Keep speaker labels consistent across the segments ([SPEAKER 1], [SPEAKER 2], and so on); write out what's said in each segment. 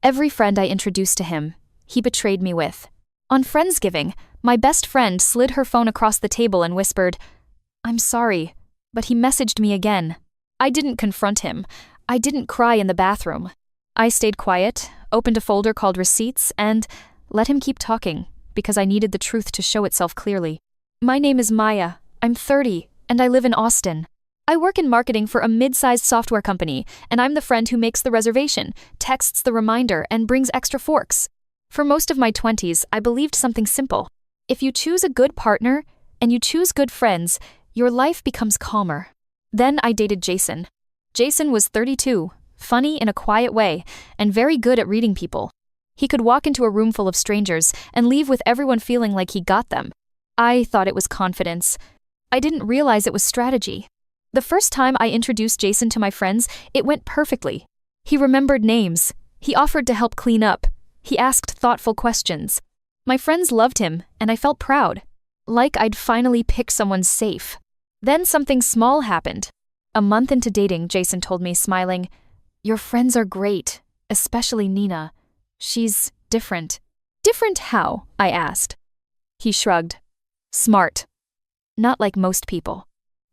[SPEAKER 1] Every friend I introduced to him, he betrayed me with. On Friendsgiving, my best friend slid her phone across the table and whispered, "I'm sorry," but he messaged me again. I didn't confront him. I didn't cry in the bathroom. I stayed quiet, opened a folder called Receipts, and let him keep talking, because I needed the truth to show itself clearly. My name is Maya. I'm 30, and I live in Austin. I work in marketing for a mid-sized software company, and I'm the friend who makes the reservation, texts the reminder, and brings extra forks. For most of my 20s, I believed something simple. If you choose a good partner, and you choose good friends, your life becomes calmer. Then I dated Jason. Jason was 32, funny in a quiet way, and very good at reading people. He could walk into a room full of strangers and leave with everyone feeling like he got them. I thought it was confidence. I didn't realize it was strategy. The first time I introduced Jason to my friends, it went perfectly. He remembered names. He offered to help clean up. He asked thoughtful questions. My friends loved him, and I felt proud. Like I'd finally picked someone safe. Then something small happened. A month into dating, Jason told me, smiling, "Your friends are great, especially Nina. She's different." "Different how?" I asked. He shrugged. "Smart. Not like most people."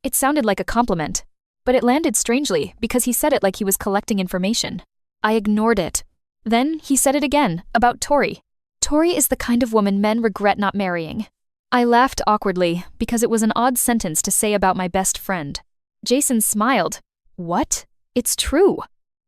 [SPEAKER 1] It sounded like a compliment, but it landed strangely because he said it like he was collecting information. I ignored it. Then he said it again, about Tori. "Tori is the kind of woman men regret not marrying." I laughed awkwardly because it was an odd sentence to say about my best friend. Jason smiled. "What? It's true.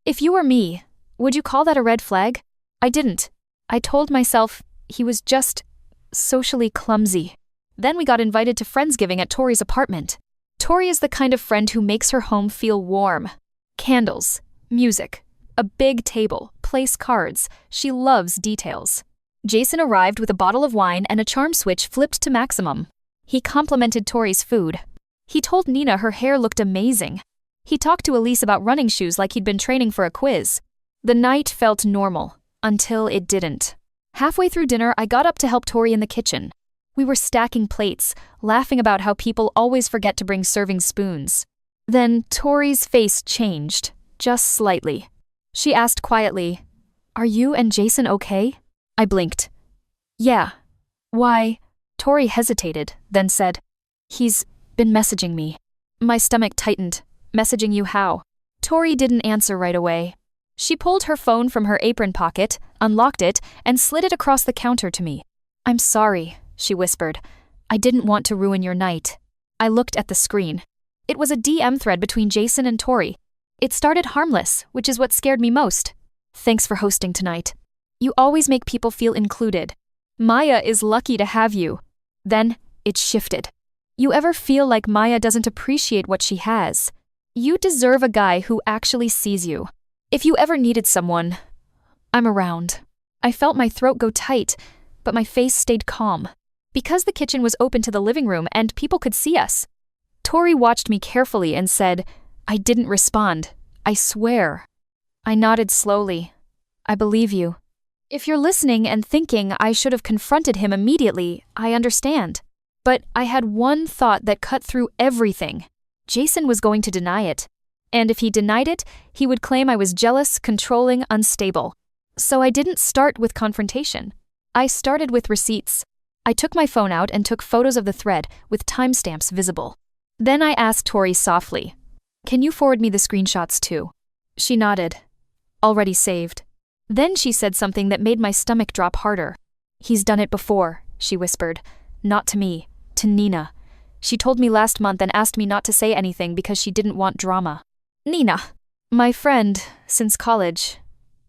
[SPEAKER 1] If you were me, would you call that a red flag?" I didn't. I told myself he was just socially clumsy. Then we got invited to Friendsgiving at Tori's apartment. Tori is the kind of friend who makes her home feel warm. Candles, music, a big table, place cards. She loves details. Jason arrived with a bottle of wine and a charm switch flipped to maximum. He complimented Tori's food. He told Nina her hair looked amazing. He talked to Elise about running shoes like he'd been training for a quiz. The night felt normal, until it didn't. Halfway through dinner, I got up to help Tori in the kitchen. We were stacking plates, laughing about how people always forget to bring serving spoons. Then Tori's face changed, just slightly. She asked quietly, "Are you and Jason okay?" I blinked. "Yeah." "Why?" Tori hesitated, then said, "He's been messaging me." My stomach tightened. "Messaging you how?" Tori didn't answer right away. She pulled her phone from her apron pocket, unlocked it, and slid it across the counter to me. "I'm sorry," she whispered. "I didn't want to ruin your night." I looked at the screen. It was a DM thread between Jason and Tori. It started harmless, which is what scared me most. "Thanks for hosting tonight. You always make people feel included. Maya is lucky to have you." Then it shifted. "You ever feel like Maya doesn't appreciate what she has? You deserve a guy who actually sees you. If you ever needed someone, I'm around." I felt my throat go tight, but my face stayed calm. Because the kitchen was open to the living room and people could see us. Tori watched me carefully and said, "I didn't respond. I swear." I nodded slowly. "I believe you. If you're listening and thinking I should have confronted him immediately, I understand. But I had one thought that cut through everything. Jason was going to deny it. And if he denied it, he would claim I was jealous, controlling, unstable. So I didn't start with confrontation. I started with receipts. I took my phone out and took photos of the thread with timestamps visible. Then I asked Tori softly, "Can you forward me the screenshots too?" She nodded. "Already saved." Then she said something that made my stomach drop harder. "He's done it before," she whispered. "Not to me, to Nina. She told me last month and asked me not to say anything because she didn't want drama." Nina. My friend, since college.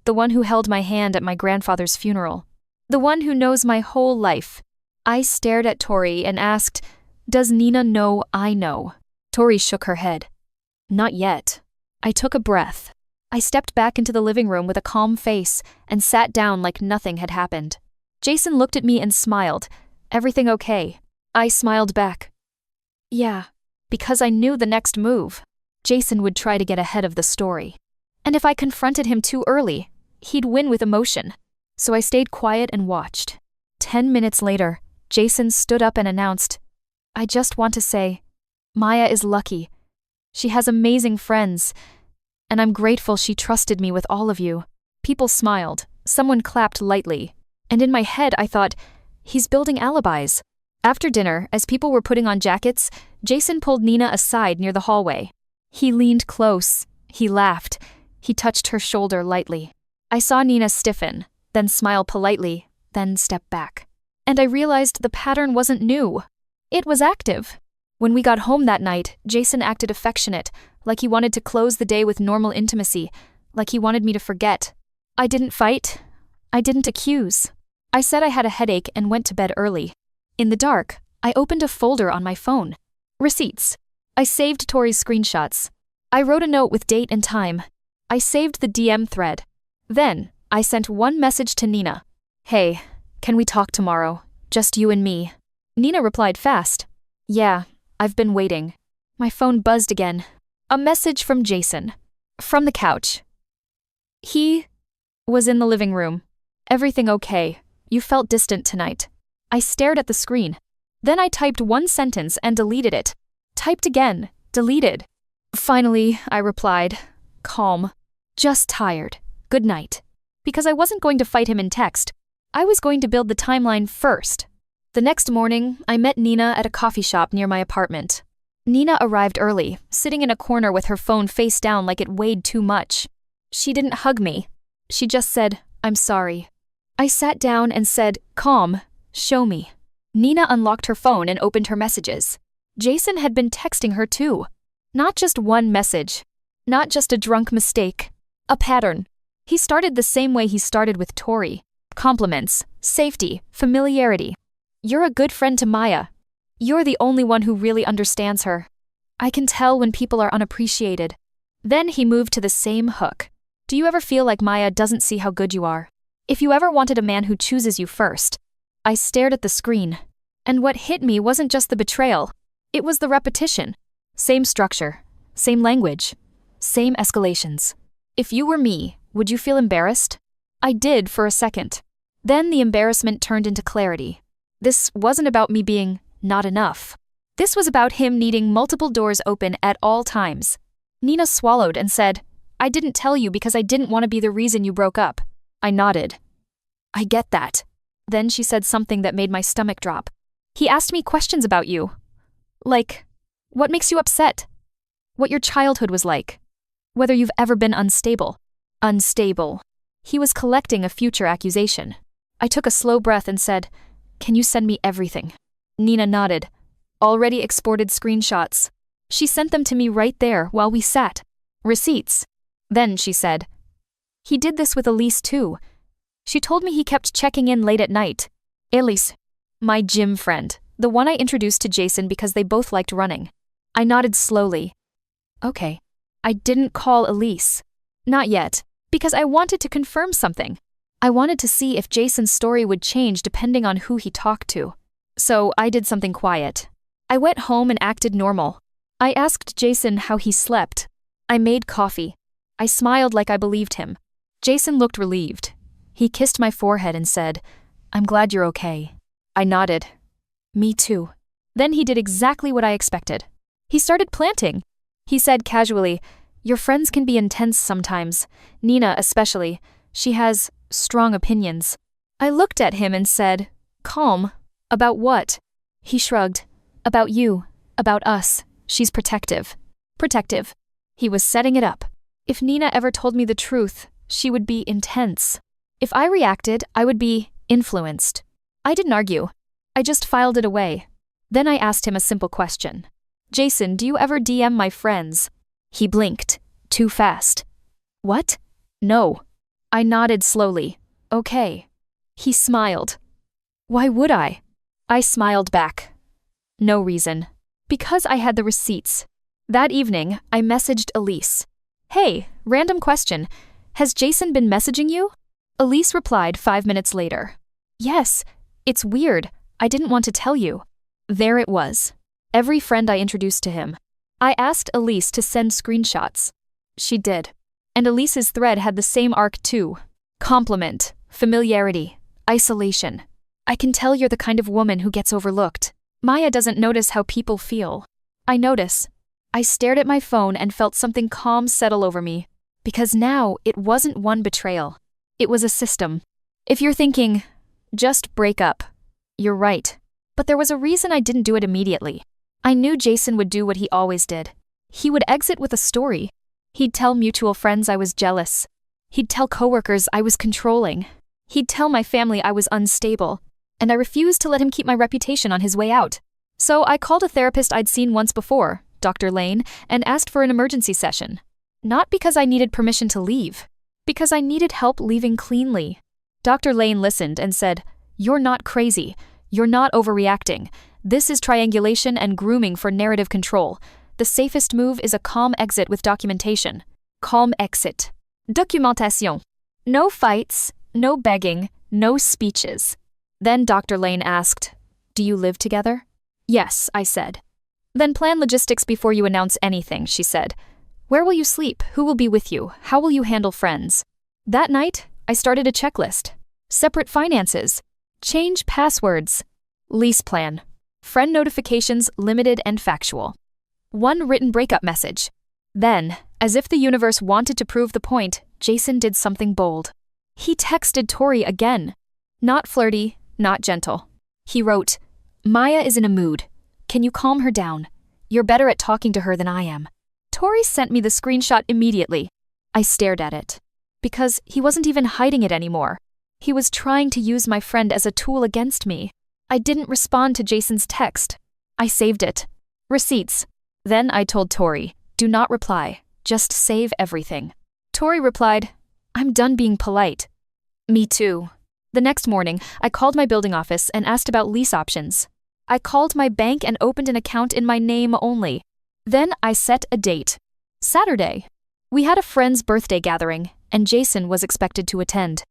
[SPEAKER 1] The one who held my hand at my grandfather's funeral. The one who knows my whole life. I stared at Tori and asked, "Does Nina know I know?" Tori shook her head. "Not yet." I took a breath. I stepped back into the living room with a calm face and sat down like nothing had happened. Jason looked at me and smiled. "Everything okay?" I smiled back. "Yeah," because I knew the next move. Jason would try to get ahead of the story. And if I confronted him too early, he'd win with emotion. So I stayed quiet and watched. 10 minutes later, Jason stood up and announced, "I just want to say, Maya is lucky. She has amazing friends, and I'm grateful she trusted me with all of you." People smiled. Someone clapped lightly. And in my head I thought, he's building alibis. After dinner, as people were putting on jackets, Jason pulled Nina aside near the hallway. He leaned close. He laughed. He touched her shoulder lightly. I saw Nina stiffen, then smile politely, then step back. And I realized the pattern wasn't new. It was active. When we got home that night, Jason acted affectionate, like he wanted to close the day with normal intimacy, like he wanted me to forget. I didn't fight. I didn't accuse. I said I had a headache and went to bed early. In the dark, I opened a folder on my phone. Receipts. I saved Tori's screenshots. I wrote a note with date and time. I saved the DM thread. Then, I sent one message to Nina. Hey, can we talk tomorrow? Just you and me. Nina replied fast. Yeah, I've been waiting. My phone buzzed again. A message from Jason. From the couch. He was in the living room. Everything okay? You felt distant tonight. I stared at the screen. Then I typed one sentence and deleted it. Typed again. Deleted. Finally, I replied. Calm. Just tired. Good night. Because I wasn't going to fight him in text. I was going to build the timeline first. The next morning, I met Nina at a coffee shop near my apartment. Nina arrived early, sitting in a corner with her phone face down like it weighed too much. She didn't hug me. She just said, I'm sorry. I sat down and said, calm. Show me. Nina unlocked her phone and opened her messages. Jason had been texting her too. Not just one message. Not just a drunk mistake. A pattern. He started the same way he started with Tori. Compliments, safety, familiarity. You're a good friend to Maya. You're the only one who really understands her. I can tell when people are unappreciated. Then he moved to the same hook. Do you ever feel like Maya doesn't see how good you are? If you ever wanted a man who chooses you first. I stared at the screen. And what hit me wasn't just the betrayal. It was the repetition. Same structure. Same language. Same escalations. If you were me, would you feel embarrassed? I did for a second. Then the embarrassment turned into clarity. This wasn't about me being not enough. This was about him needing multiple doors open at all times. Nina swallowed and said, I didn't tell you because I didn't want to be the reason you broke up. I nodded. I get that. Then she said something that made my stomach drop. He asked me questions about you. Like, what makes you upset? What your childhood was like? Whether you've ever been unstable. Unstable. He was collecting a future accusation. I took a slow breath and said, Can you send me everything? Nina nodded. Already exported screenshots. She sent them to me right there while we sat. Receipts. Then she said, He did this with Elise too. She told me he kept checking in late at night. Elise, my gym friend, the one I introduced to Jason because they both liked running. I nodded slowly. Okay. I didn't call Elise. Not yet, because I wanted to confirm something. I wanted to see if Jason's story would change depending on who he talked to. So I did something quiet. I went home and acted normal. I asked Jason how he slept. I made coffee. I smiled like I believed him. Jason looked relieved. He kissed my forehead and said, I'm glad you're okay. I nodded. Me too. Then he did exactly what I expected. He started planting. He said casually, Your friends can be intense sometimes. Nina especially. She has strong opinions. I looked at him and said, Calm. About what? He shrugged. About you. About us. She's protective. Protective. He was setting it up. If Nina ever told me the truth, she would be intense. If I reacted, I would be influenced. I didn't argue. I just filed it away. Then I asked him a simple question. Jason, do you ever DM my friends? He blinked. Too fast. What? No. I nodded slowly. Okay. He smiled. Why would I? I smiled back. No reason. Because I had the receipts. That evening, I messaged Elise. Hey, random question. Has Jason been messaging you? Elise replied 5 minutes later. Yes, it's weird. I didn't want to tell you. There it was. Every friend I introduced to him. I asked Elise to send screenshots. She did. And Elise's thread had the same arc too. Compliment, familiarity, isolation. I can tell you're the kind of woman who gets overlooked. Maya doesn't notice how people feel. I notice. I stared at my phone and felt something calm settle over me. Because now it wasn't one betrayal. It was a system. If you're thinking, just break up, you're right. But there was a reason I didn't do it immediately. I knew Jason would do what he always did. He would exit with a story. He'd tell mutual friends I was jealous. He'd tell coworkers I was controlling. He'd tell my family I was unstable. And I refused to let him keep my reputation on his way out. So I called a therapist I'd seen once before, Dr. Lane, and asked for an emergency session. Not because I needed permission to leave, because I needed help leaving cleanly. Dr. Lane listened and said, "You're not crazy. You're not overreacting. This is triangulation and grooming for narrative control. The safest move is a calm exit with documentation. Calm exit. Documentation. No fights, no begging, no speeches." Then Dr. Lane asked, "Do you live together?" "Yes," I said. "Then plan logistics before you announce anything," she said. "Where will you sleep? Who will be with you? How will you handle friends?" That night, I started a checklist. Separate finances. Change passwords. Lease plan. Friend notifications limited and factual. One written breakup message. Then, as if the universe wanted to prove the point, Jason did something bold. He texted Tori again. Not flirty, not gentle. He wrote, "Maya is in a mood. Can you calm her down? You're better at talking to her than I am." Tori sent me the screenshot immediately. I stared at it. Because he wasn't even hiding it anymore. He was trying to use my friend as a tool against me. I didn't respond to Jason's text. I saved it. Receipts. Then I told Tori, "Do not reply. Just save everything." Tori replied, "I'm done being polite." Me too. The next morning, I called my building office and asked about lease options. I called my bank and opened an account in my name only. Then I set a date. Saturday. We had a friend's birthday gathering, and Jason was expected to attend.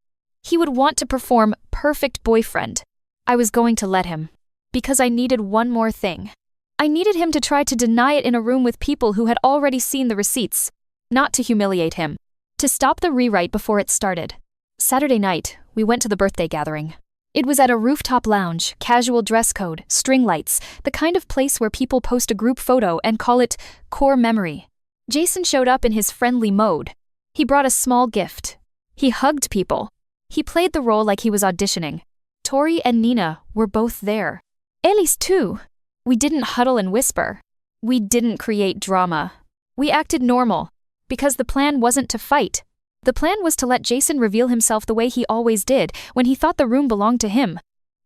[SPEAKER 1] He would want to perform perfect boyfriend. I was going to let him. Because I needed one more thing. I needed him to try to deny it in a room with people who had already seen the receipts. Not to humiliate him. To stop the rewrite before it started. Saturday night, we went to the birthday gathering. It was at a rooftop lounge, casual dress code, string lights, the kind of place where people post a group photo and call it core memory. Jason showed up in his friendly mode. He brought a small gift. He hugged people. He played the role like he was auditioning. Tori and Nina were both there. Elise too. We didn't huddle and whisper. We didn't create drama. We acted normal. Because the plan wasn't to fight. The plan was to let Jason reveal himself the way he always did when he thought the room belonged to him.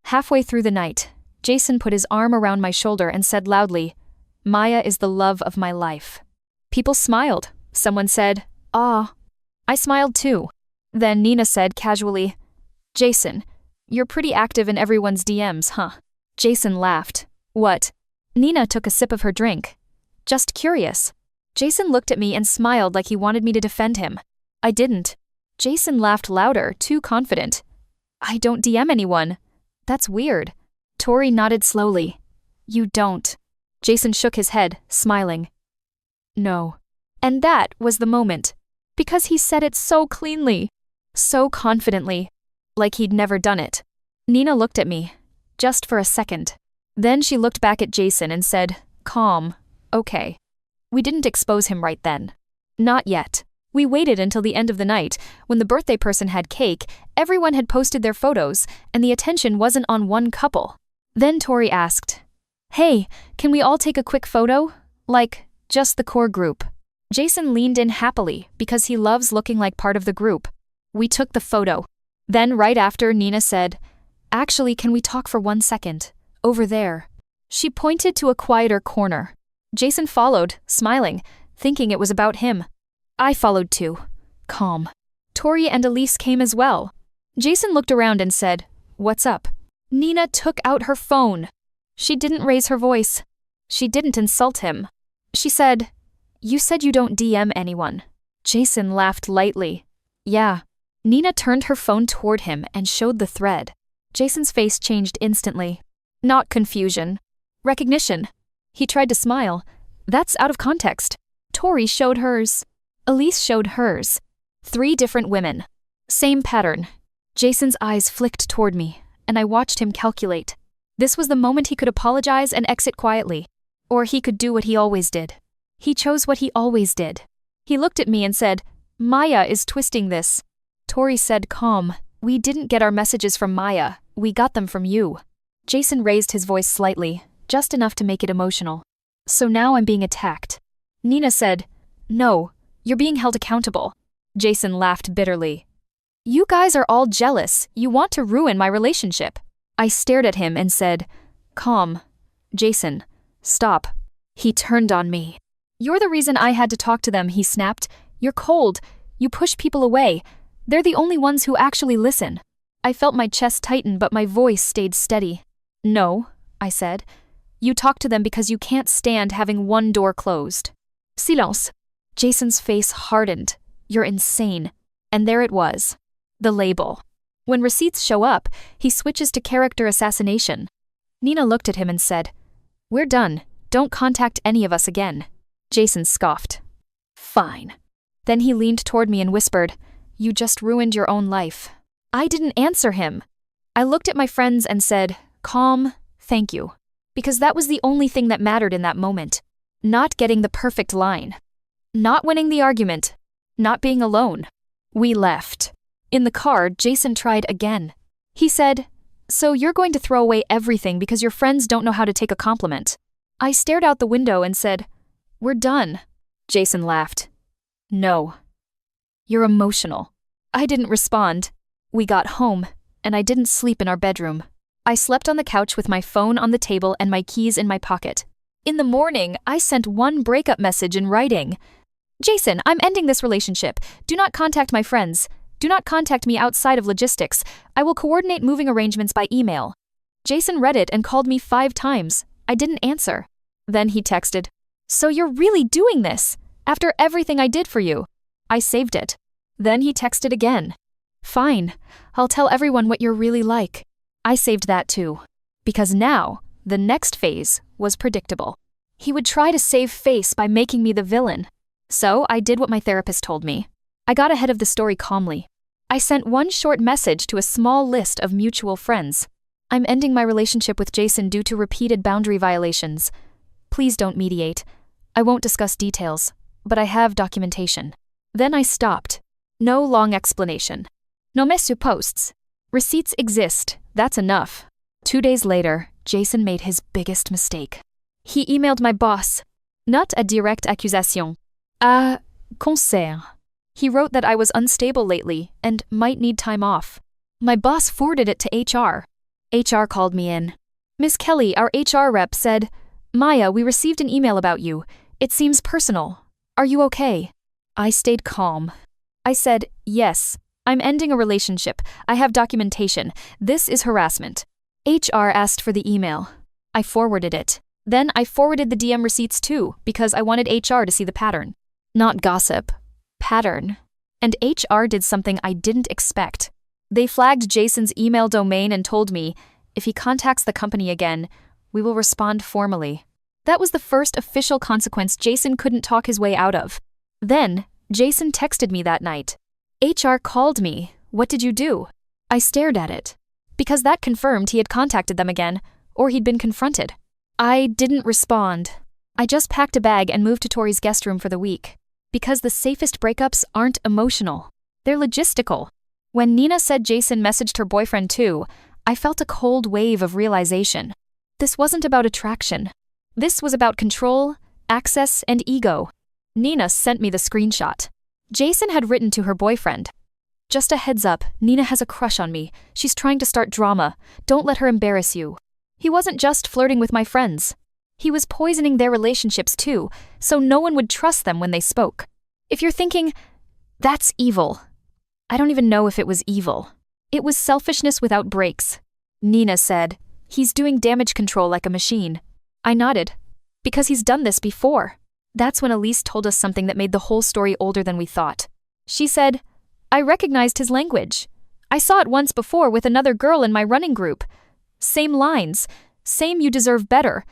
[SPEAKER 1] Halfway through the night, Jason put his arm around my shoulder and said loudly, "Maya is the love of my life." People smiled. Someone said, "Ah." I smiled too. Then Nina said casually, "Jason, you're pretty active in everyone's DMs, huh?" Jason laughed. "What?" Nina took a sip of her drink. "Just curious." Jason looked at me and smiled like he wanted me to defend him. I didn't. Jason laughed louder, too confident. "I don't DM anyone." "That's weird." Tori nodded slowly. "You don't." Jason shook his head, smiling. "No." And that was the moment. Because he said it so cleanly. So confidently. Like he'd never done it. Nina looked at me. Just for a second. Then she looked back at Jason and said, "Calm. Okay." We didn't expose him right then. Not yet. We waited until the end of the night. When the birthday person had cake, everyone had posted their photos, and the attention wasn't on one couple. Then Tori asked, "Hey, can we all take a quick photo? Like, just the core group." Jason leaned in happily because he loves looking like part of the group. We took the photo. Then right after, Nina said, "Actually, can we talk for 1 second? Over there." She pointed to a quieter corner. Jason followed, smiling, thinking it was about him. I followed too, calm. Tori and Elise came as well. Jason looked around and said, "What's up?" Nina took out her phone. She didn't raise her voice. She didn't insult him. She said, "You said you don't DM anyone." Jason laughed lightly. "Yeah." Nina turned her phone toward him and showed the thread. Jason's face changed instantly. Not confusion. Recognition. He tried to smile. That's out of context. Tori showed hers. Elise showed hers. 3 different women. Same pattern. Jason's eyes flicked toward me, and I watched him calculate. This was the moment he could apologize and exit quietly. Or he could do what he always did. He chose what he always did. He looked at me and said, "Maya is twisting this." Tori said calm. We didn't get our messages from Maya. We got them from you. Jason raised his voice slightly, just enough to make it emotional. So now I'm being attacked. Nina said, no, you're being held accountable. Jason laughed bitterly. You guys are all jealous. You want to ruin my relationship. I stared at him and said, calm. Jason, stop. He turned on me. You're the reason I had to talk to them, he snapped. You're cold. You push people away. They're the only ones who actually listen. I felt my chest tighten, but my voice stayed steady. No, I said. You talk to them because you can't stand having one door closed. Silence. Jason's face hardened. You're insane. And there it was. The label. When receipts show up, he switches to character assassination. Nina looked at him and said, we're done. Don't contact any of us again. Jason scoffed. Fine. Then he leaned toward me and whispered, you just ruined your own life. I didn't answer him. I looked at my friends and said, calm, thank you. Because that was the only thing that mattered in that moment. Not getting the perfect line. Not winning the argument. Not being alone. We left. In the car, Jason tried again. He said, so you're going to throw away everything because your friends don't know how to take a compliment. I stared out the window and said, we're done. Jason laughed. No. You're emotional. I didn't respond. We got home, and I didn't sleep in our bedroom. I slept on the couch with my phone on the table and my keys in my pocket. In the morning, I sent one breakup message in writing. Jason, I'm ending this relationship. Do not contact my friends. Do not contact me outside of logistics. I will coordinate moving arrangements by email. Jason read it and called me 5 times. I didn't answer. Then he texted, so you're really doing this? After everything I did for you? I saved it. Then he texted again. Fine, I'll tell everyone what you're really like. I saved that too. Because now, the next phase was predictable. He would try to save face by making me the villain. So I did what my therapist told me. I got ahead of the story calmly. I sent one short message to a small list of mutual friends. I'm ending my relationship with Jason due to repeated boundary violations. Please don't mediate. I won't discuss details, but I have documentation. Then I stopped. No long explanation. No me supposts. Receipts exist, that's enough. 2 days later, Jason made his biggest mistake. He emailed my boss. Not a direct accusation. A conseil. He wrote that I was unstable lately and might need time off. My boss forwarded it to HR. HR called me in. Miss Kelly, our HR rep, said, Maya, we received an email about you. It seems personal. Are you okay? I stayed calm. I said, yes, I'm ending a relationship. I have documentation. This is harassment. HR asked for the email. I forwarded it. Then I forwarded the DM receipts too, because I wanted HR to see the pattern. Not gossip. Pattern. And HR did something I didn't expect. They flagged Jason's email domain and told me, if he contacts the company again, we will respond formally. That was the first official consequence Jason couldn't talk his way out of. Then, Jason texted me that night. HR called me. What did you do? I stared at it. Because that confirmed he had contacted them again, or he'd been confronted. I didn't respond. I just packed a bag and moved to Tori's guest room for the week. Because the safest breakups aren't emotional. They're logistical. When Nina said Jason messaged her boyfriend too, I felt a cold wave of realization. This wasn't about attraction. This was about control, access, and ego. Nina sent me the screenshot. Jason had written to her boyfriend. Just a heads up, Nina has a crush on me. She's trying to start drama. Don't let her embarrass you. He wasn't just flirting with my friends. He was poisoning their relationships too, so no one would trust them when they spoke. If you're thinking, that's evil. I don't even know if it was evil. It was selfishness without brakes. Nina said, he's doing damage control like a machine. I nodded. Because he's done this before. That's when Elise told us something that made the whole story older than we thought. She said, I recognized his language. I saw it once before with another girl in my running group. Same lines. Same you deserve better.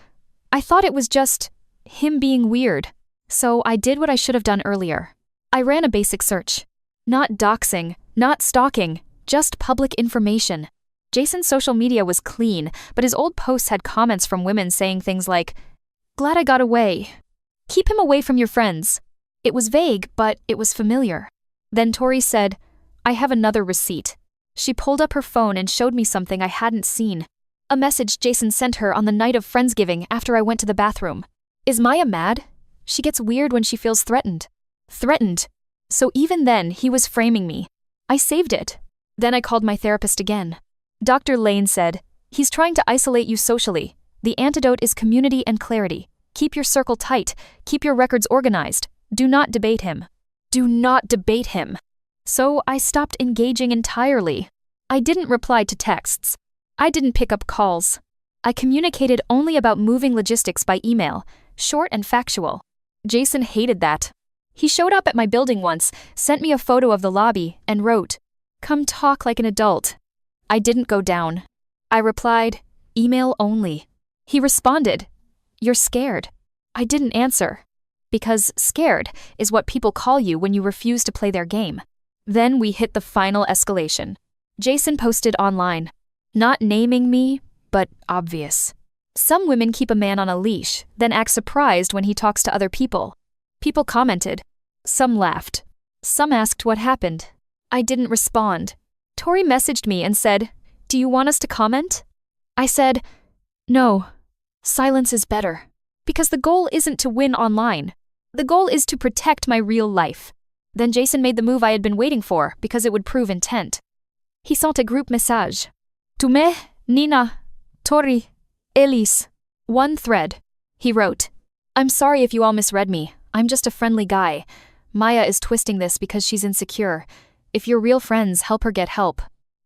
[SPEAKER 1] I thought it was just him being weird. So I did what I should have done earlier. I ran a basic search. Not doxing, not stalking, just public information. Jason's social media was clean, but his old posts had comments from women saying things like, glad I got away. Keep him away from your friends. It was vague, but it was familiar. Then Tori said, I have another receipt. She pulled up her phone and showed me something I hadn't seen. A message Jason sent her on the night of Friendsgiving after I went to the bathroom. Is Maya mad? She gets weird when she feels threatened. Threatened. So even then, he was framing me. I saved it. Then I called my therapist again. Dr. Lane said, "He's trying to isolate you socially. The antidote is community and clarity. Keep your circle tight. Keep your records organized. Do not debate him." Do not debate him. So I stopped engaging entirely. I didn't reply to texts. I didn't pick up calls. I communicated only about moving logistics by email, short and factual. Jason hated that. He showed up at my building once, sent me a photo of the lobby, and wrote, "Come talk like an adult." I didn't go down. I replied, "Email only." He responded, "You're scared." I didn't answer. Because scared is what people call you when you refuse to play their game. Then we hit the final escalation. Jason posted online, not naming me, but obvious. Some women keep a man on a leash, then act surprised when he talks to other people. People commented. Some laughed. Some asked what happened. I didn't respond. Tori messaged me and said, "Do you want us to comment?" I said, "No. Silence is better." Because the goal isn't to win online. The goal is to protect my real life. Then Jason made the move I had been waiting for because it would prove intent. He sent a group message. To me, Nina, Tori, Elise. One thread. He wrote, "I'm sorry if you all misread me. I'm just a friendly guy. Maya is twisting this because she's insecure. If you're real friends, help her get help."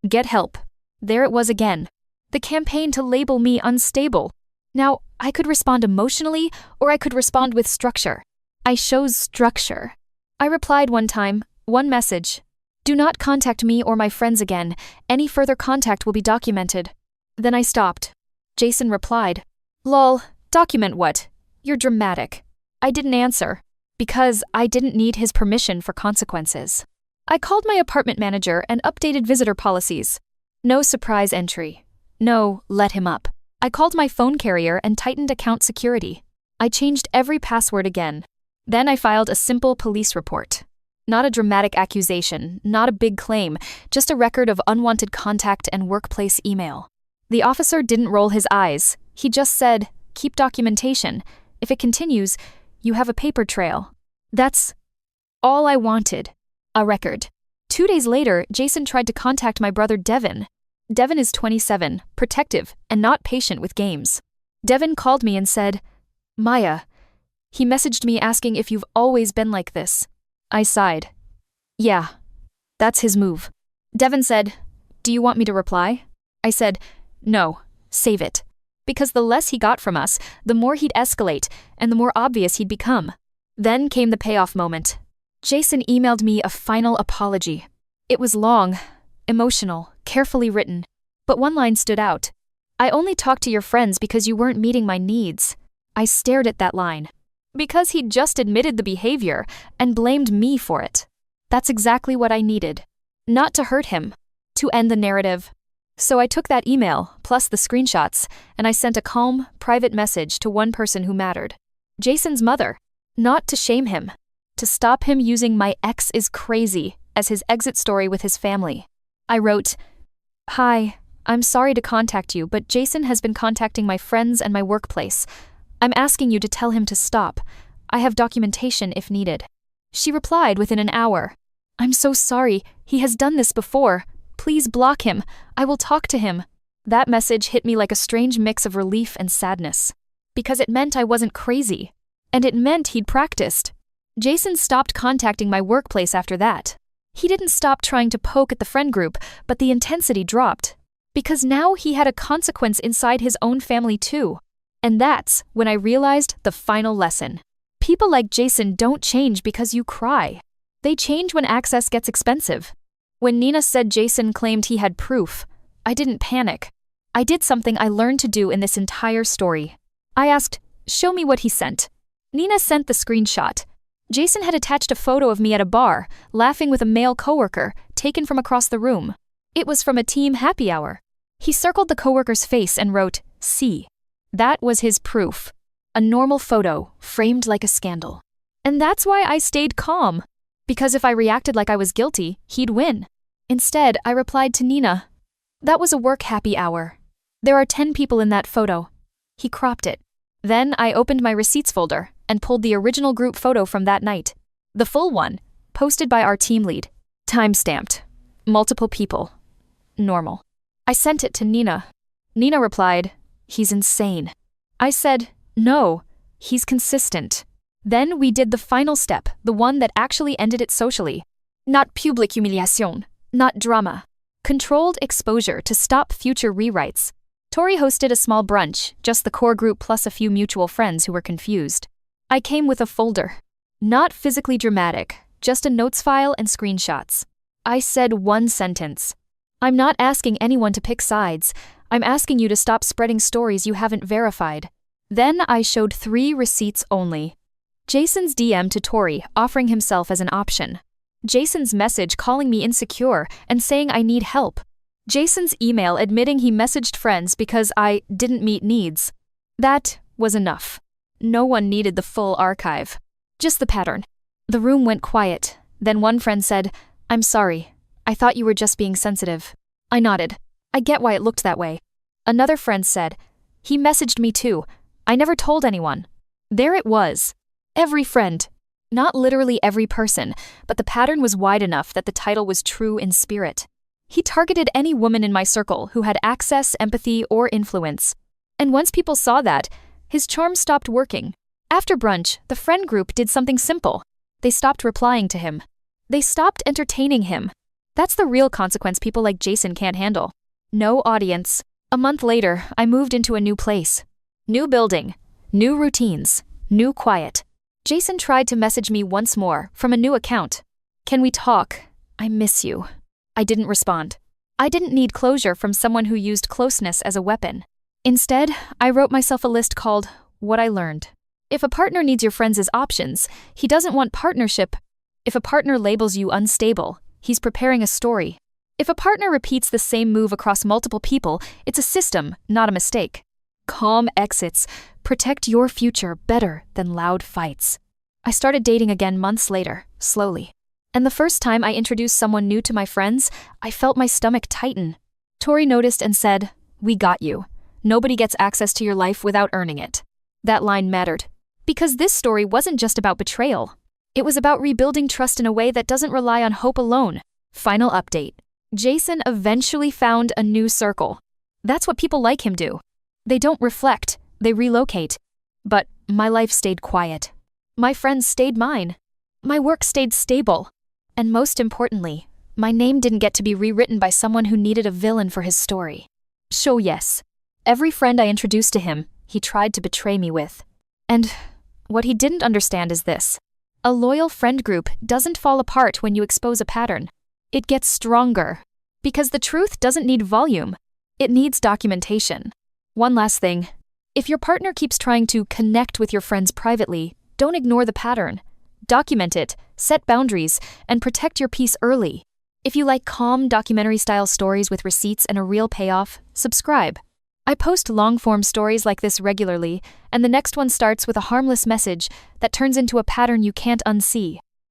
[SPEAKER 1] Get help. There it was again. The campaign to label me unstable. Now, I could respond emotionally or I could respond with structure. I chose structure. I replied one time, one message. "Do not contact me or my friends again. Any further contact will be documented." Then I stopped. Jason replied, "Lol, document what? You're dramatic." I didn't answer, because I didn't need his permission for consequences. I called my apartment manager and updated visitor policies. No surprise entry. No, let him up. I called my phone carrier and tightened account security. I changed every password again. Then I filed a simple police report. Not a dramatic accusation, not a big claim, just a record of unwanted contact and workplace email. The officer didn't roll his eyes. He just said, "Keep documentation. If it continues, you have a paper trail." That's all I wanted. A record. 2 days later, Jason tried to contact my brother Devin. Devin is 27, protective, and not patient with games. Devin called me and said, "Maya." He messaged me asking if you've always been like this. I sighed. Yeah, that's his move. Devin said, "Do you want me to reply?" I said, "No, save it." Because the less he got from us, the more he'd escalate, and the more obvious he'd become. Then came the payoff moment. Jason emailed me a final apology. It was long, emotional, carefully written, but one line stood out. "I only talked to your friends because you weren't meeting my needs." I stared at that line. Because he'd just admitted the behavior and blamed me for it. That's exactly what I needed. Not to hurt him, to end the narrative. So I took that email, plus the screenshots, and I sent a calm, private message to one person who mattered. Jason's mother. Not to shame him. To stop him using "my ex is crazy" as his exit story with his family. I wrote, "Hi, I'm sorry to contact you, but Jason has been contacting my friends and my workplace. I'm asking you to tell him to stop. I have documentation if needed." She replied within an hour. "I'm so sorry. He has done this before. Please block him. I will talk to him." That message hit me like a strange mix of relief and sadness. Because it meant I wasn't crazy. And it meant he'd practiced. Jason stopped contacting my workplace after that. He didn't stop trying to poke at the friend group, but the intensity dropped. Because now he had a consequence inside his own family too. And that's when I realized the final lesson. People like Jason don't change because you cry. They change when access gets expensive. When Nina said Jason claimed he had proof, I didn't panic. I did something I learned to do in this entire story. I asked, "Show me what he sent." Nina sent the screenshot. Jason had attached a photo of me at a bar, laughing with a male coworker, taken from across the room. It was from a team happy hour. He circled the coworker's face and wrote, "See." That was his proof. A normal photo, framed like a scandal. And that's why I stayed calm. Because if I reacted like I was guilty, he'd win. Instead, I replied to Nina. That was a work happy hour. There are 10 people in that photo. He cropped it. Then I opened my receipts folder and pulled the original group photo from that night. The full one, posted by our team lead. Time-stamped. Multiple people. Normal. I sent it to Nina. Nina replied, "He's insane." I said, "No, he's consistent." Then we did the final step, the one that actually ended it socially. Not public humiliation, not drama. Controlled exposure to stop future rewrites. Tori hosted a small brunch, just the core group plus a few mutual friends who were confused. I came with a folder. Not physically dramatic, just a notes file and screenshots. I said one sentence. I'm not asking anyone to pick sides. I'm asking you to stop spreading stories you haven't verified. Then I showed 3 receipts only. Jason's DM to Tori offering himself as an option. Jason's message calling me insecure and saying I need help. Jason's email admitting he messaged friends because I didn't meet needs. That was enough. No one needed the full archive. Just the pattern. The room went quiet. Then one friend said, "I'm sorry. I thought you were just being sensitive." I nodded. I get why it looked that way. Another friend said, "He messaged me too. I never told anyone." There it was. Every friend. Not literally every person, but the pattern was wide enough that the title was true in spirit. He targeted any woman in my circle who had access, empathy, or influence. And once people saw that, his charm stopped working. After brunch, the friend group did something simple. They stopped replying to him. They stopped entertaining him. That's the real consequence people like Jason can't handle. No audience. A month later, I moved into a new place. New building. New routines. New quiet. Jason tried to message me once more from a new account. "Can we talk? I miss you." I didn't respond. I didn't need closure from someone who used closeness as a weapon. Instead, I wrote myself a list called What I Learned. If a partner needs your friends as options, he doesn't want partnership. If a partner labels you unstable, he's preparing a story. If a partner repeats the same move across multiple people, it's a system, not a mistake. Calm exits. Protect your future better than loud fights. I started dating again months later, slowly. And the first time I introduced someone new to my friends, I felt my stomach tighten. Tori noticed and said, "We got you. Nobody gets access to your life without earning it." That line mattered. Because this story wasn't just about betrayal. It was about rebuilding trust in a way that doesn't rely on hope alone. Final update. Jason eventually found a new circle. That's what people like him do. They don't reflect, they relocate. But my life stayed quiet. My friends stayed mine. My work stayed stable. And most importantly, my name didn't get to be rewritten by someone who needed a villain for his story. So yes, every friend I introduced to him, he tried to betray me with. And what he didn't understand is this. A loyal friend group doesn't fall apart when you expose a pattern. It gets stronger. Because the truth doesn't need volume. It needs documentation. One last thing. If your partner keeps trying to connect with your friends privately, don't ignore the pattern. Document it, set boundaries, and protect your peace early. If you like calm documentary-style stories with receipts and a real payoff, subscribe. I post long-form stories like this regularly, and the next one starts with a harmless message that turns into a pattern you can't unsee.